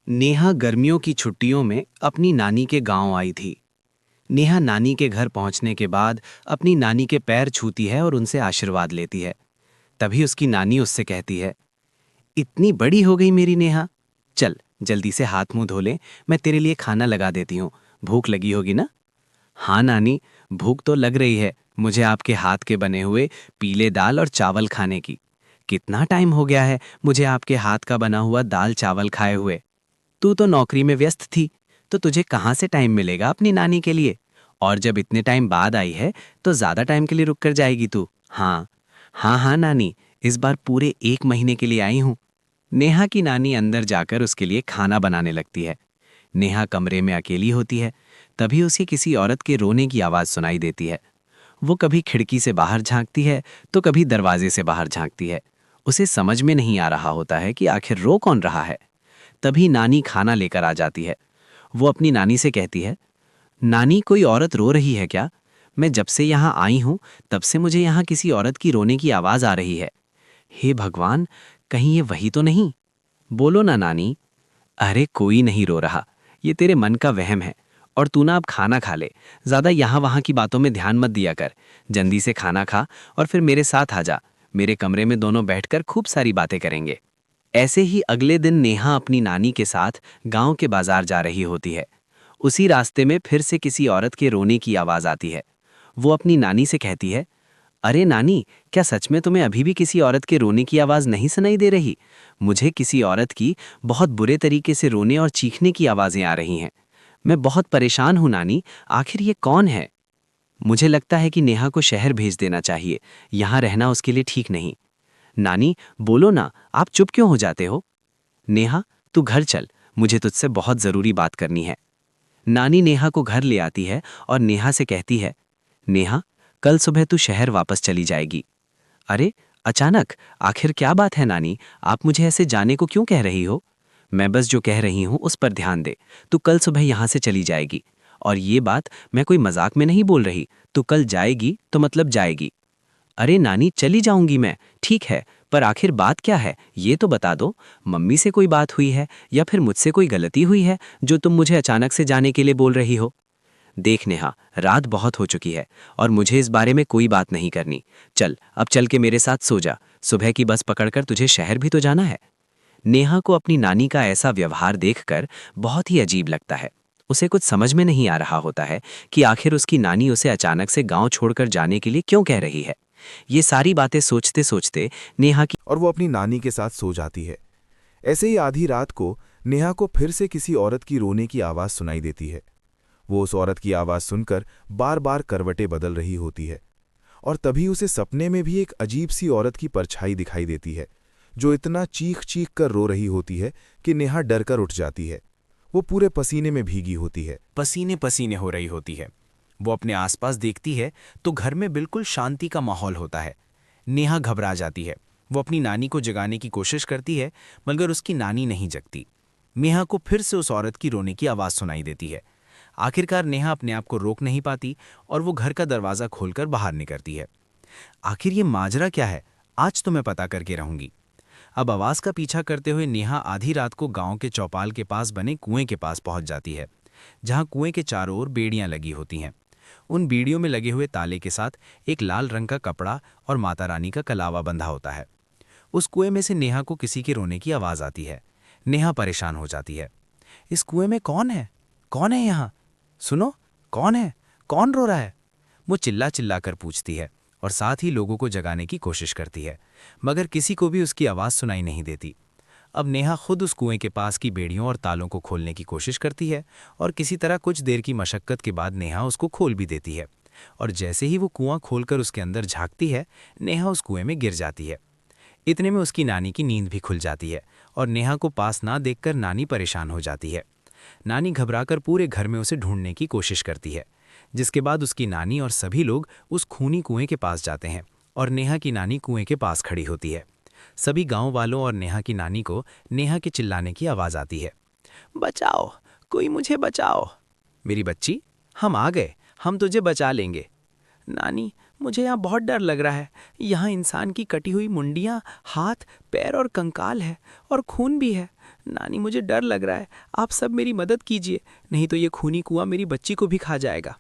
नेहा गर्मियों की छुट्टियों में अपनी नानी के गांव आई थी। नेहा नानी के घर पहुंचने के बाद अपनी नानी के पैर छूती है और उनसे आशीर्वाद लेती है। तभी उसकी नानी उससे कहती है, इतनी बड़ी हो गई मेरी नेहा, चल जल्दी से हाथ मुंह धो ले, मैं तेरे लिए खाना लगा देती हूँ। भूख लगी होगी ना? हाँ नानी, भूख तो लग रही है मुझे आपके हाथ के बने हुए पीले दाल और चावल खाने की। कितना टाइम हो गया है मुझे आपके हाथ का बना हुआ दाल चावल खाए हुए। तू तो नौकरी में व्यस्त थी, तो तुझे कहाँ से टाइम मिलेगा अपनी नानी के लिए? और जब इतने टाइम बाद आई है तो ज्यादा टाइम के लिए रुक कर जाएगी तू। हाँ हाँ हाँ नानी, इस बार पूरे 1 महीने के लिए आई हूँ। नेहा की नानी अंदर जाकर उसके लिए खाना बनाने लगती है। नेहा कमरे में अकेली होती है। तभी उसे किसी औरत के रोने की आवाज सुनाई देती है। वो कभी खिड़की से बाहर झांकती है तो कभी दरवाजे से बाहर झांकती है। उसे समझ में नहीं आ रहा होता है कि आखिर रो कौन रहा है। तभी नानी खाना लेकर आ जाती है। वो अपनी नानी से कहती है, नानी कोई औरत रो रही है क्या? मैं जब से यहाँ आई हूँ तब से मुझे यहाँ किसी औरत की रोने की आवाज आ रही है। हे भगवान, कहीं ये वही तो नहीं? बोलो ना नानी। अरे कोई नहीं रो रहा, ये तेरे मन का वहम है। और तू ना अब खाना खा ले, ज्यादा यहाँ वहाँ की बातों में ध्यान मत दिया कर। जल्दी से खाना खा और फिर मेरे साथ आ जा। मेरे कमरे में दोनों बैठकर खूब सारी बातें करेंगे। ऐसे ही अगले दिन नेहा अपनी नानी के साथ गांव के बाजार जा रही होती है। उसी रास्ते में फिर से किसी औरत के रोने की आवाज आती है। वो अपनी नानी से कहती है, अरे नानी, क्या सच में तुम्हें अभी भी किसी औरत के रोने की आवाज नहीं सुनाई दे रही? मुझे किसी औरत की बहुत बुरे तरीके से रोने और चीखने की आवाजें आ रही हैं। मैं बहुत परेशान हूं नानी, आखिर ये कौन है? मुझे लगता है कि नेहा को शहर भेज देना चाहिए, यहाँ रहना उसके लिए ठीक नहीं। नानी बोलो ना, आप चुप क्यों हो जाते हो? नेहा, तू घर चल, मुझे तुझसे बहुत जरूरी बात करनी है। नानी नेहा को घर ले आती है और नेहा से कहती है, नेहा, कल सुबह तू शहर वापस चली जाएगी। अरे अचानक, आखिर क्या बात है नानी? आप मुझे ऐसे जाने को क्यों कह रही हो? मैं बस जो कह रही हूं उस पर ध्यान दे। तू कल सुबह यहां से चली जाएगी। और ये बात मैं कोई मजाक में नहीं बोल रही, तू कल जाएगी तो मतलब जाएगी। अरे नानी, चली जाऊंगी मैं, ठीक है, पर आखिर बात क्या है ये तो बता दो। मम्मी से कोई बात हुई है या फिर मुझसे कोई गलती हुई है जो तुम मुझे अचानक से जाने के लिए बोल रही हो? देख नेहा, रात बहुत हो चुकी है और मुझे इस बारे में कोई बात नहीं करनी। चल अब चल के मेरे साथ सो जा, सुबह की बस पकड़कर तुझे शहर भी तो जाना है। नेहा को अपनी नानी का ऐसा व्यवहार देखकर बहुत ही अजीब लगता है। उसे कुछ समझ में नहीं आ रहा होता है कि आखिर उसकी नानी उसे अचानक से गांव छोड़कर जाने के लिए क्यों कह रही है। ये सारी बातें सोचते सोचते नेहा की और वो अपनी नानी के साथ सो जाती है। ऐसे ही आधी रात को नेहा को फिर से किसी औरत की रोने की आवाज सुनाई देती है। वो उस औरत की आवाज सुनकर बार बार करवटें बदल रही होती है और तभी उसे सपने में भी एक अजीब सी औरत की परछाई दिखाई देती है, जो इतना चीख चीख कर रो रही होती है कि नेहा डर कर उठ जाती है। वो पूरे पसीने में भीगी होती है, पसीने पसीने हो रही होती है। वो अपने आसपास देखती है तो घर में बिल्कुल शांति का माहौल होता है। नेहा घबरा जाती है। वो अपनी नानी को जगाने की कोशिश करती है, मगर उसकी नानी नहीं जगती। नेहा को फिर से उस औरत की रोने की आवाज सुनाई देती है। आखिरकार नेहा अपने आप को रोक नहीं पाती और वो घर का दरवाजा खोलकर बाहर निकलती है। आखिर ये माजरा क्या है, आज तो मैं पता करके रहूंगी। अब आवाज का पीछा करते हुए नेहा आधी रात को गांव के चौपाल के पास बने कुएं के पास पहुंच जाती है, जहां कुएं के चारों ओर बेड़ियां लगी होती हैं। उन बीड़ियों में लगे हुए ताले के साथ एक लाल रंग का कपड़ा और माता रानी का कलावा बंधा होता है। उस कुएं में से नेहा को किसी के रोने की आवाज आती है। नेहा परेशान हो जाती है। इस कुएं में कौन है? कौन है यहाँ? सुनो, कौन है? कौन रो रहा है? वो चिल्ला चिल्ला कर पूछती है और साथ ही लोगों को जगाने की कोशिश करती है, मगर किसी को भी उसकी आवाज सुनाई नहीं देती। अब नेहा खुद उस कुएं के पास की बेड़ियों और तालों को खोलने की कोशिश करती है और किसी तरह कुछ देर की मशक्कत के बाद नेहा उसको खोल भी देती है। और जैसे ही वो कुआं खोलकर उसके अंदर झांकती है, नेहा उस कुएं में गिर जाती है। इतने में उसकी नानी की नींद भी खुल जाती है और नेहा को पास ना देखकर नानी परेशान हो जाती है। नानी घबराकर पूरे घर में उसे ढूंढने की कोशिश करती है, जिसके बाद उसकी नानी और सभी लोग उस खूनी कुएं के पास जाते हैं और नेहा की नानी कुएं के पास खड़ी होती है। सभी गांव वालों और नेहा की नानी को नेहा के चिल्लाने की आवाज आती है। बचाओ, कोई मुझे बचाओ। मेरी बच्ची, हम आ गए, हम तुझे बचा लेंगे। नानी, मुझे यहाँ बहुत डर लग रहा है। यहाँ इंसान की कटी हुई मुंडियाँ, हाथ, पैर और कंकाल है और खून भी है। नानी मुझे डर लग रहा है, आप सब मेरी मदद कीजिए, नहीं तो ये खूनी कुआं मेरी बच्ची को भी खा जाएगा।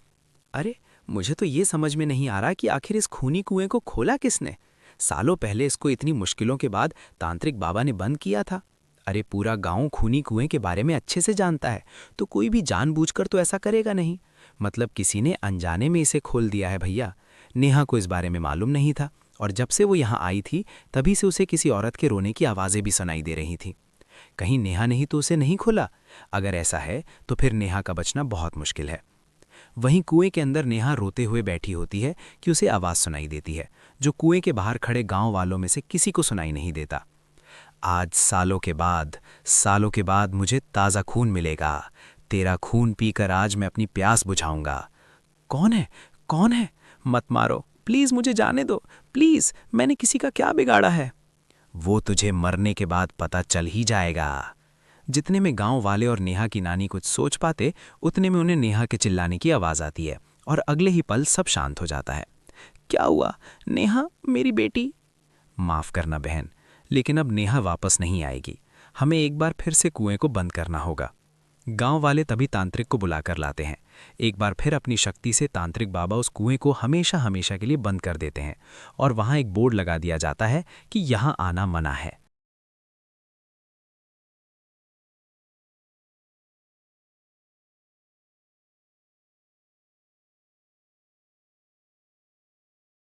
अरे मुझे तो ये समझ में नहीं आ रहा कि आखिर इस खूनी कुएं को खोला किसने। सालों पहले इसको इतनी मुश्किलों के बाद तांत्रिक बाबा ने बंद किया था। अरे पूरा गांव खूनी कुएं के बारे में अच्छे से जानता है, तो कोई भी जानबूझकर तो ऐसा करेगा नहीं। मतलब किसी ने अनजाने में इसे खोल दिया है भैया। नेहा को इस बारे में मालूम नहीं था, और जब से वो यहाँ आई थी तभी से उसे किसी औरत के रोने की आवाज़ें भी सुनाई दे रही थीं। कहीं नेहा ने ही तो उसे नहीं खोला? अगर ऐसा है तो फिर नेहा का बचना बहुत मुश्किल है। वहीं कुएं के अंदर नेहा रोते हुए बैठी होती है कि उसे आवाज़ सुनाई देती है, जो कुएं के बाहर खड़े गांव वालों में से किसी को सुनाई नहीं देता। आज सालों के बाद मुझे ताज़ा खून मिलेगा। तेरा खून पीकर आज मैं अपनी प्यास बुझाऊंगा। कौन है? कौन है? मत मारो प्लीज़, मुझे जाने दो प्लीज़, मैंने किसी का क्या बिगाड़ा है? वो तुझे मरने के बाद पता चल ही जाएगा। जितने में गांव वाले और नेहा की नानी कुछ सोच पाते, उतने में उन्हें नेहा के चिल्लाने की आवाज़ आती है, और अगले ही पल सब शांत हो जाता है। क्या हुआ नेहा, मेरी बेटी? माफ़ करना बहन, लेकिन अब नेहा वापस नहीं आएगी। हमें एक बार फिर से कुएं को बंद करना होगा। गांव वाले तभी तांत्रिक को बुलाकर लाते हैं। एक बार फिर अपनी शक्ति से तांत्रिक बाबा उस कुएं को हमेशा हमेशा के लिए बंद कर देते हैं, और वहां एक बोर्ड लगा दिया जाता है कि यहाँ आना मना है।